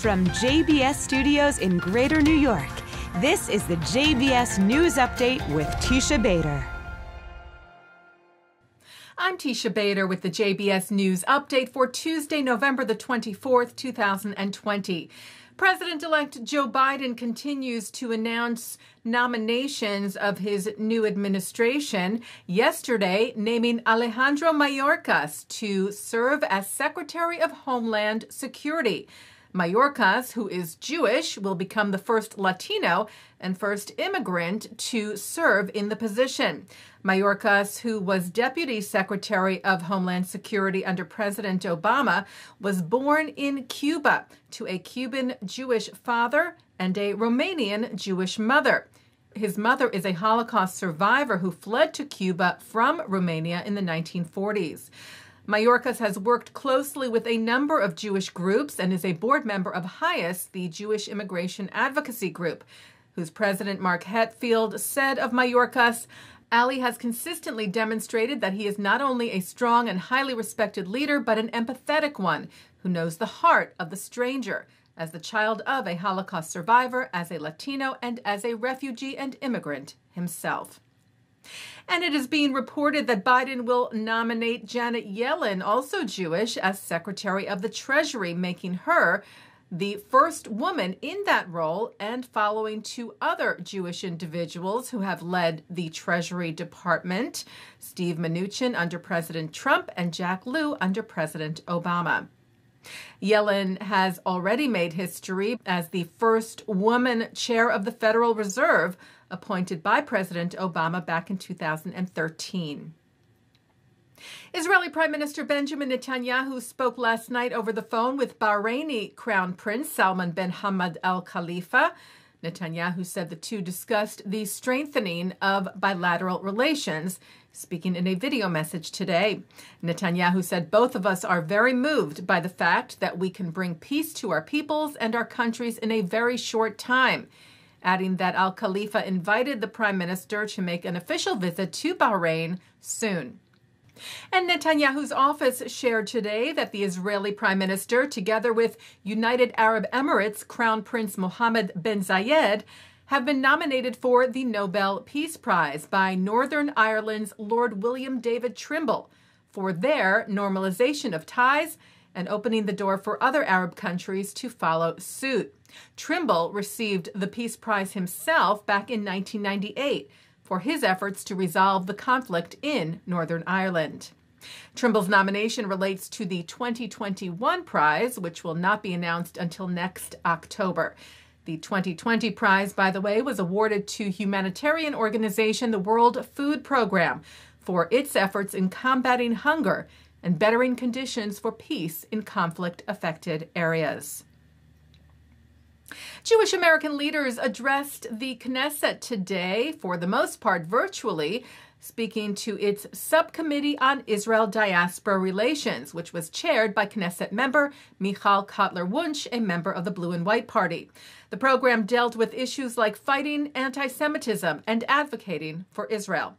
From JBS Studios in Greater New York, this is the JBS News Update with Teisha Bader. I'm Teisha Bader with the JBS News Update for Tuesday, November the 24th, 2020. President-elect Joe Biden continues to announce nominations of his new administration. Yesterday, naming Alejandro Mayorkas to serve as Secretary of Homeland Security. Mayorkas, who is Jewish, will become the first Latino and first immigrant to serve in the position. Mayorkas, who was Deputy Secretary of Homeland Security under President Obama, was born in Cuba to a Cuban Jewish father and a Romanian Jewish mother. His mother is a Holocaust survivor who fled to Cuba from Romania in the 1940s. Mayorkas has worked closely with a number of Jewish groups and is a board member of HIAS, the Jewish Immigration Advocacy Group, whose president Mark Hetfield said of Mayorkas, Ali has consistently demonstrated that he is not only a strong and highly respected leader, but an empathetic one who knows the heart of the stranger, as the child of a Holocaust survivor, as a Latino, and as a refugee and immigrant himself. And it is being reported that Biden will nominate Janet Yellen, also Jewish, as Secretary of the Treasury, making her the first woman in that role and following two other Jewish individuals who have led the Treasury Department, Steve Mnuchin under President Trump and Jack Lew under President Obama. Yellen has already made history as the first woman chair of the Federal Reserve, appointed by President Obama back in 2013. Israeli Prime Minister Benjamin Netanyahu spoke last night over the phone with Bahraini Crown Prince Salman bin Hamad Al Khalifa. Netanyahu said the two discussed the strengthening of bilateral relations, speaking in a video message today. Netanyahu said, "Both of us are very moved by the fact that we can bring peace to our peoples and our countries in a very short time," adding that Al Khalifa invited the prime minister to make an official visit to Bahrain soon. And Netanyahu's office shared today that the Israeli prime minister, together with United Arab Emirates Crown Prince Mohammed bin Zayed, have been nominated for the Nobel Peace Prize by Northern Ireland's Lord William David Trimble for their normalization of ties and opening the door for other Arab countries to follow suit. Trimble received the Peace Prize himself back in 1998 for his efforts to resolve the conflict in Northern Ireland. Trimble's nomination relates to the 2021 prize, which will not be announced until next October. The 2020 prize, by the way, was awarded to humanitarian organization the World Food Program for its efforts in combating hunger and bettering conditions for peace in conflict-affected areas. Jewish American leaders addressed the Knesset today, for the most part virtually, speaking to its subcommittee on Israel diaspora relations, which was chaired by Knesset member Michal Kotler-Wunsch, a member of the Blue and White Party. The program dealt with issues like fighting anti-Semitism and advocating for Israel.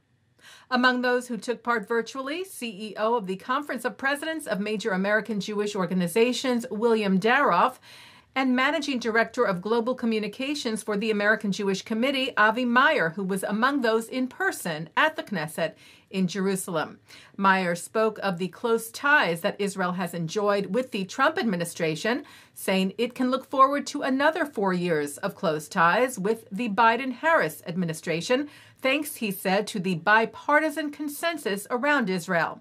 Among those who took part virtually, CEO of the Conference of Presidents of Major American Jewish Organizations, William Daroff, and Managing Director of Global Communications for the American Jewish Committee, Avi Meyer, who was among those in person at the Knesset in Jerusalem. Meyer spoke of the close ties that Israel has enjoyed with the Trump administration, saying it can look forward to another 4 years of close ties with the Biden-Harris administration, thanks, he said, to the bipartisan consensus around Israel.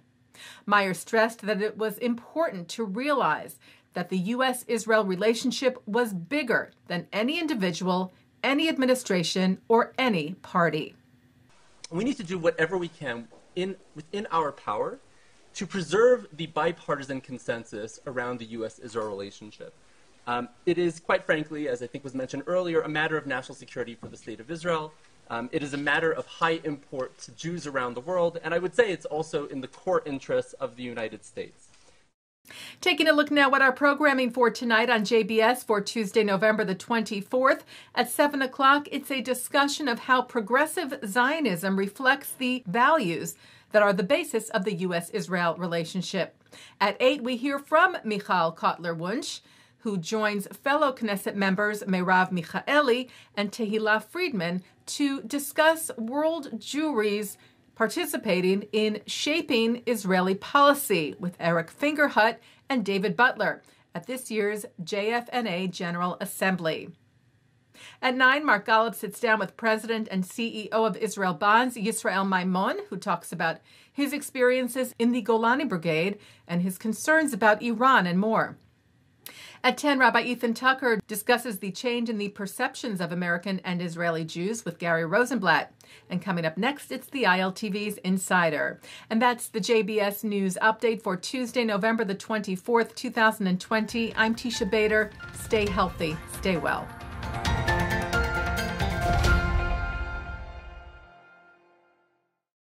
Meyer stressed that it was important to realize that the U.S.-Israel relationship was bigger than any individual, any administration, or any party. We need to do whatever we can within our power to preserve the bipartisan consensus around the U.S.-Israel relationship. It is, quite frankly, as I think was mentioned earlier, a matter of national security for the state of Israel. It is a matter of high import to Jews around the world, and I would say it's also in the core interests of the United States. Taking a look now at our programming for tonight on JBS for Tuesday, November the 24th. At 7 o'clock, it's a discussion of how progressive Zionism reflects the values that are the basis of the U.S.-Israel relationship. At 8, we hear from Michal Kotler-Wunsch, who joins fellow Knesset members Merav Michaeli and Tehila Friedman to discuss world Jewry's participating in shaping Israeli policy with Eric Fingerhut and David Butler at this year's JFNA General Assembly. At 9, Mark Golub sits down with President and CEO of Israel Bonds, Yisrael Maimon, who talks about his experiences in the Golani Brigade and his concerns about Iran and more. At 10, Rabbi Ethan Tucker discusses the change in the perceptions of American and Israeli Jews with Gary Rosenblatt. And coming up next, it's the ILTV's Insider. And that's the JBS News Update for Tuesday, November the 24th, 2020. I'm Teisha Bader. Stay healthy. Stay well.